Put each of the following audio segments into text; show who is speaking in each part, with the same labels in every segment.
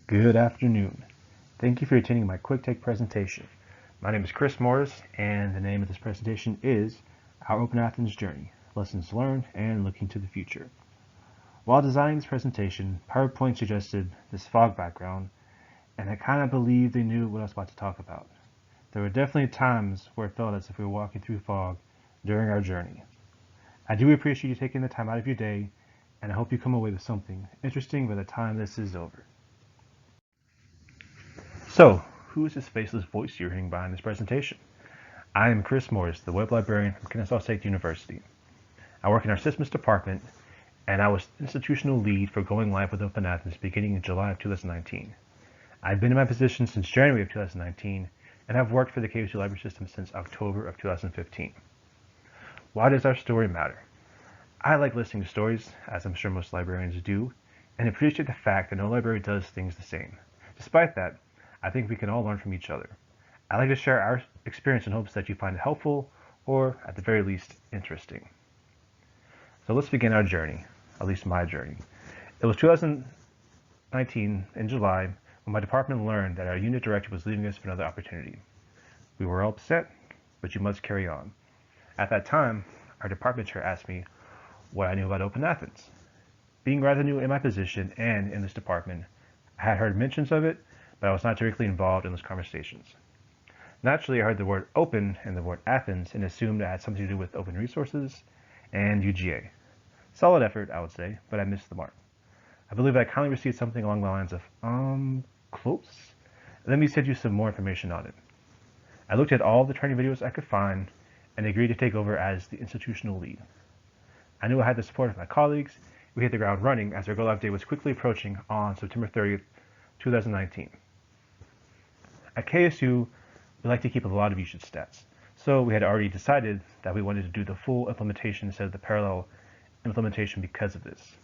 Speaker 1: Good afternoon. Thank you for attending my quick take presentation. My name is Chris Morris, and the name of this presentation is Our OpenAthens Journey, Lessons Learned and Looking to the Future. While designing this presentation, PowerPoint suggested this fog background, and I kind of believed they knew what I was about to talk about. There were definitely times where it felt as if we were walking through fog during our journey. I do appreciate you taking the time out of your day, and I hope you come away with something interesting by the time this is over. So, who is this faceless voice you're hearing behind this presentation? I am Chris Morris, the web librarian from Kennesaw State University. I work in our systems department, and I was institutional lead for going live with OpenAthens beginning in July of 2019. I've been in my position since January of 2019, and have worked for the KSU library system since October of 2015. Why does our story matter? I like listening to stories, as I'm sure most librarians do, and appreciate the fact that no library does things the same. Despite that, I think we can all learn from each other. I like to share our experience in hopes that you find it helpful, or at the very least, interesting. So let's begin our journey, at least my journey. It was 2019 in July when my department learned that our unit director was leaving us for another opportunity. We were all upset, but you must carry on. At that time, our department chair asked me what I knew about OpenAthens. Being rather new in my position and in this department, I had heard mentions of it, but I was not directly involved in those conversations. Naturally, I heard the word open and the word Athens and assumed it had something to do with open resources and UGA. Solid effort, I would say, but I missed the mark. I believe I kindly received something along the lines of, close? Let me send you some more information on it. I looked at all the training videos I could find and agreed to take over as the institutional lead. I knew I had the support of my colleagues. We hit the ground running as our go live day was quickly approaching on September 30th, 2019. At KSU, we like to keep a lot of usage stats, so we had already decided that we wanted to do the full implementation instead of the parallel implementation because of this.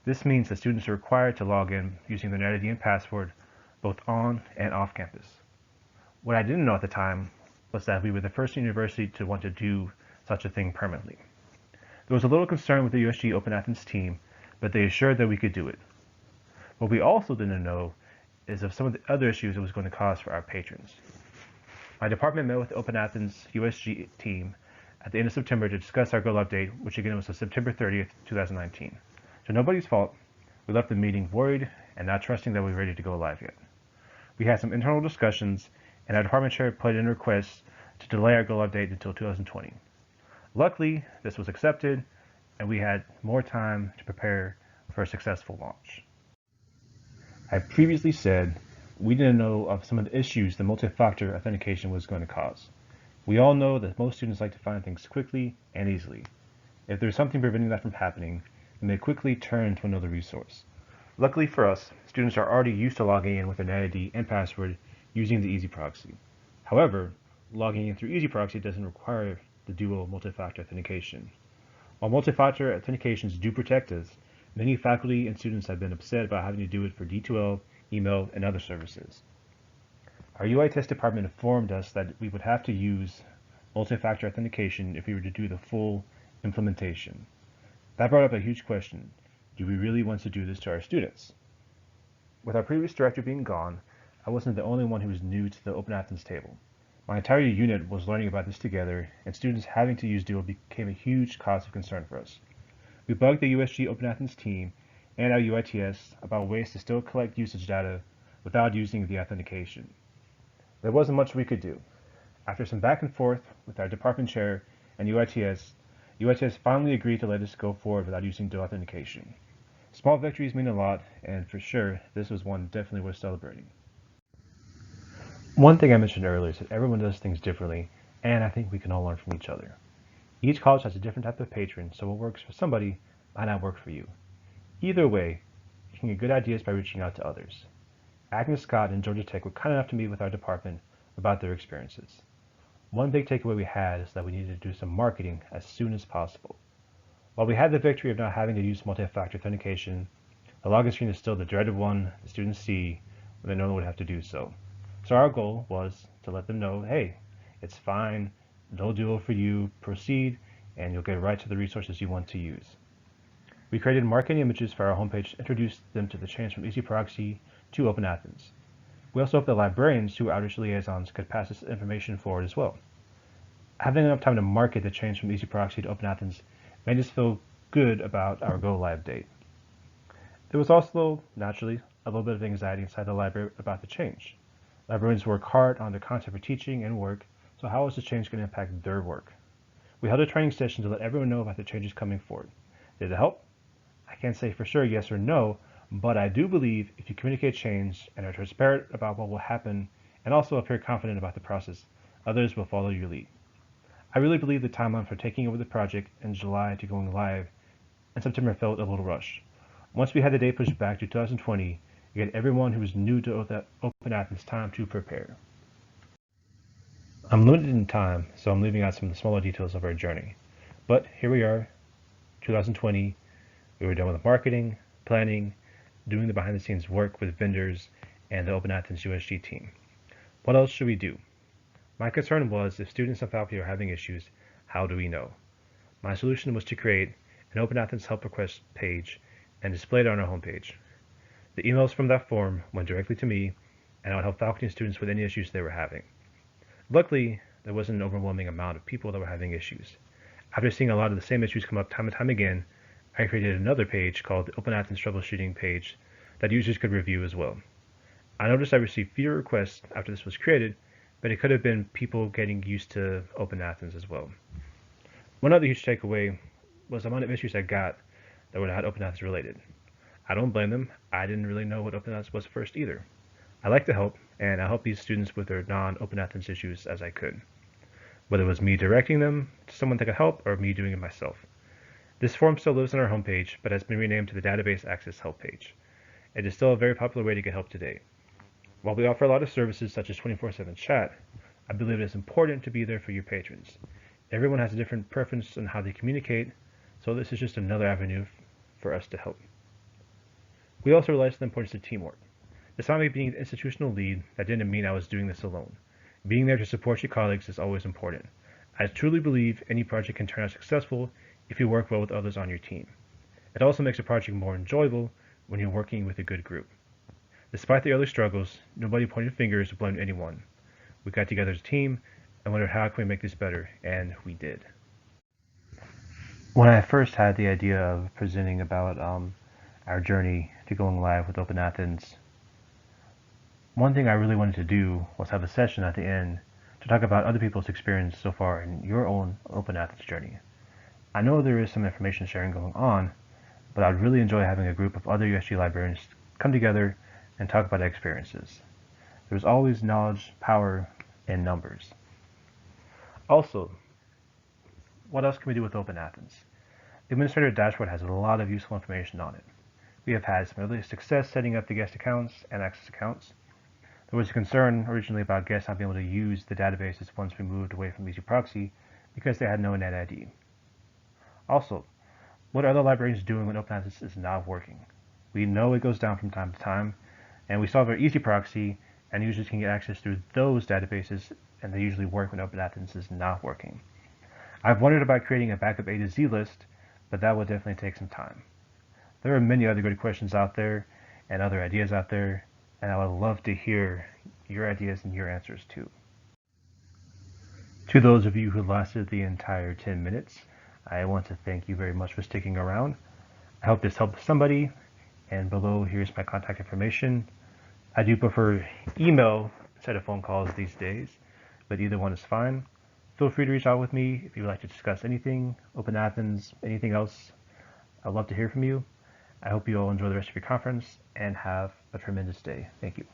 Speaker 1: This means that students are required to log in using their NetID and password both on and off campus. What I didn't know at the time was that we were the first university to want to do such a thing permanently. There was a little concern with the USG OpenAthens team, but they assured that we could do it. What we also didn't know is of some of the other issues it was going to cause for our patrons. My department met with the OpenAthens USG team at the end of September to discuss our go-live date, which again was September 30th, 2019. So nobody's fault. We left the meeting worried and not trusting that we were ready to go live yet. We had some internal discussions, and our department chair put in a request to delay our go-live date until 2020. Luckily, this was accepted, and we had more time to prepare for a successful launch. I previously said we didn't know of some of the issues that multi-factor authentication was going to cause. We all know that most students like to find things quickly and easily. If there's something preventing that from happening, then they quickly turn to another resource. Luckily for us, students are already used to logging in with their NetID and password using the EasyProxy. However, logging in through EasyProxy doesn't require the dual multi-factor authentication. While multi-factor authentications do protect us, many faculty and students have been upset about having to do it for D2L, email, and other services. Our UITest department informed us that we would have to use multi-factor authentication if we were to do the full implementation. That brought up a huge question. Do we really want to do this to our students? With our previous director being gone, I wasn't the only one who was new to the OpenAthens table. My entire unit was learning about this together, and students having to use Duo became a huge cause of concern for us. We bugged the USG OpenAthens team and our UITS about ways to still collect usage data without using the authentication. There wasn't much we could do. After some back and forth with our department chair and UITS finally agreed to let us go forward without using dual authentication. Small victories mean a lot, and for sure, this was one definitely worth celebrating. One thing I mentioned earlier is that everyone does things differently, and I think we can all learn from each other. Each college has a different type of patron, so what works for somebody might not work for you. Either way, you can get good ideas by reaching out to others. Agnes Scott and Georgia Tech were kind enough to meet with our department about their experiences. One big takeaway we had is that we needed to do some marketing as soon as possible. While we had the victory of not having to use multi-factor authentication, the login screen is still the dreaded one the students see when they know they would have to do so. So our goal was to let them know, hey, it's fine, no duo for you, proceed, and you'll get right to the resources you want to use. We created marketing images for our homepage, introduced them to the change from EasyProxy to OpenAthens. We also hope that librarians who are outreach liaisons could pass this information forward as well. Having enough time to market the change from EasyProxy to OpenAthens made us feel good about our go-live date. There was also, naturally, a little bit of anxiety inside the library about the change. Librarians work hard on their content for teaching and work, so how is the change going to impact their work? We held a training session to let everyone know about the changes coming forward. Did it help? I can't say for sure yes or no, but I do believe if you communicate change and are transparent about what will happen and also appear confident about the process, others will follow your lead. I really believe the timeline for taking over the project in July to going live in September felt a little rushed. Once we had the date pushed back to 2020, you get everyone who is new to OpenAthens time to prepare. I'm limited in time, so I'm leaving out some of the smaller details of our journey. But here we are, 2020, we were done with marketing, planning, doing the behind-the-scenes work with vendors and the OpenAthens USG team. What else should we do? My concern was if students and faculty are having issues, how do we know? My solution was to create an OpenAthens help request page and display it on our homepage. The emails from that form went directly to me, and I would help faculty and students with any issues they were having. Luckily, there wasn't an overwhelming amount of people that were having issues. After seeing a lot of the same issues come up time and time again, I created another page called the OpenAthens Troubleshooting page that users could review as well. I noticed I received fewer requests after this was created, but it could have been people getting used to OpenAthens as well. One other huge takeaway was the amount of issues I got that were not OpenAthens related. I don't blame them. I didn't really know what OpenAthens was first either. I like to help, and I helped these students with their non-OpenAthens issues as I could, whether it was me directing them to someone that could help or me doing it myself. This form still lives on our homepage, but has been renamed to the Database Access Help page. It is still a very popular way to get help today. While we offer a lot of services such as 24/7 chat, I believe it is important to be there for your patrons. Everyone has a different preference on how they communicate, so this is just another avenue for us to help. We also realized the importance of teamwork. Despite me being the institutional lead, that didn't mean I was doing this alone. Being there to support your colleagues is always important. I truly believe any project can turn out successful if you work well with others on your team. It also makes a project more enjoyable when you're working with a good group. Despite the early struggles, nobody pointed fingers or blamed anyone. We got together as a team and wondered how can we make this better, and we did. When I first had the idea of presenting about our journey to going live with OpenAthens, one thing I really wanted to do was have a session at the end to talk about other people's experience so far in your own OpenAthens journey. I know there is some information sharing going on, but I'd really enjoy having a group of other USG librarians come together and talk about their experiences. There's always knowledge, power, and numbers. Also, what else can we do with OpenAthens? The administrator dashboard has a lot of useful information on it. We have had some early success setting up the guest accounts and access accounts. There was a concern originally about guests not being able to use the databases once we moved away from EasyProxy because they had no NetID. Also, what are other librarians doing when OpenAthens is not working? We know it goes down from time to time, and we solve our EasyProxy, and users can get access through those databases, and they usually work when OpenAthens is not working. I've wondered about creating a backup A to Z list, but that would definitely take some time. There are many other good questions out there and other ideas out there, and I would love to hear your ideas and your answers too. To those of you who lasted the entire 10 minutes, I want to thank you very much for sticking around. I hope this helped somebody, and below here's my contact information. I do prefer email instead of phone calls these days, but either one is fine. Feel free to reach out with me if you would like to discuss anything, OpenAthens, anything else. I'd love to hear from you. I hope you all enjoy the rest of your conference and have a tremendous day. Thank you.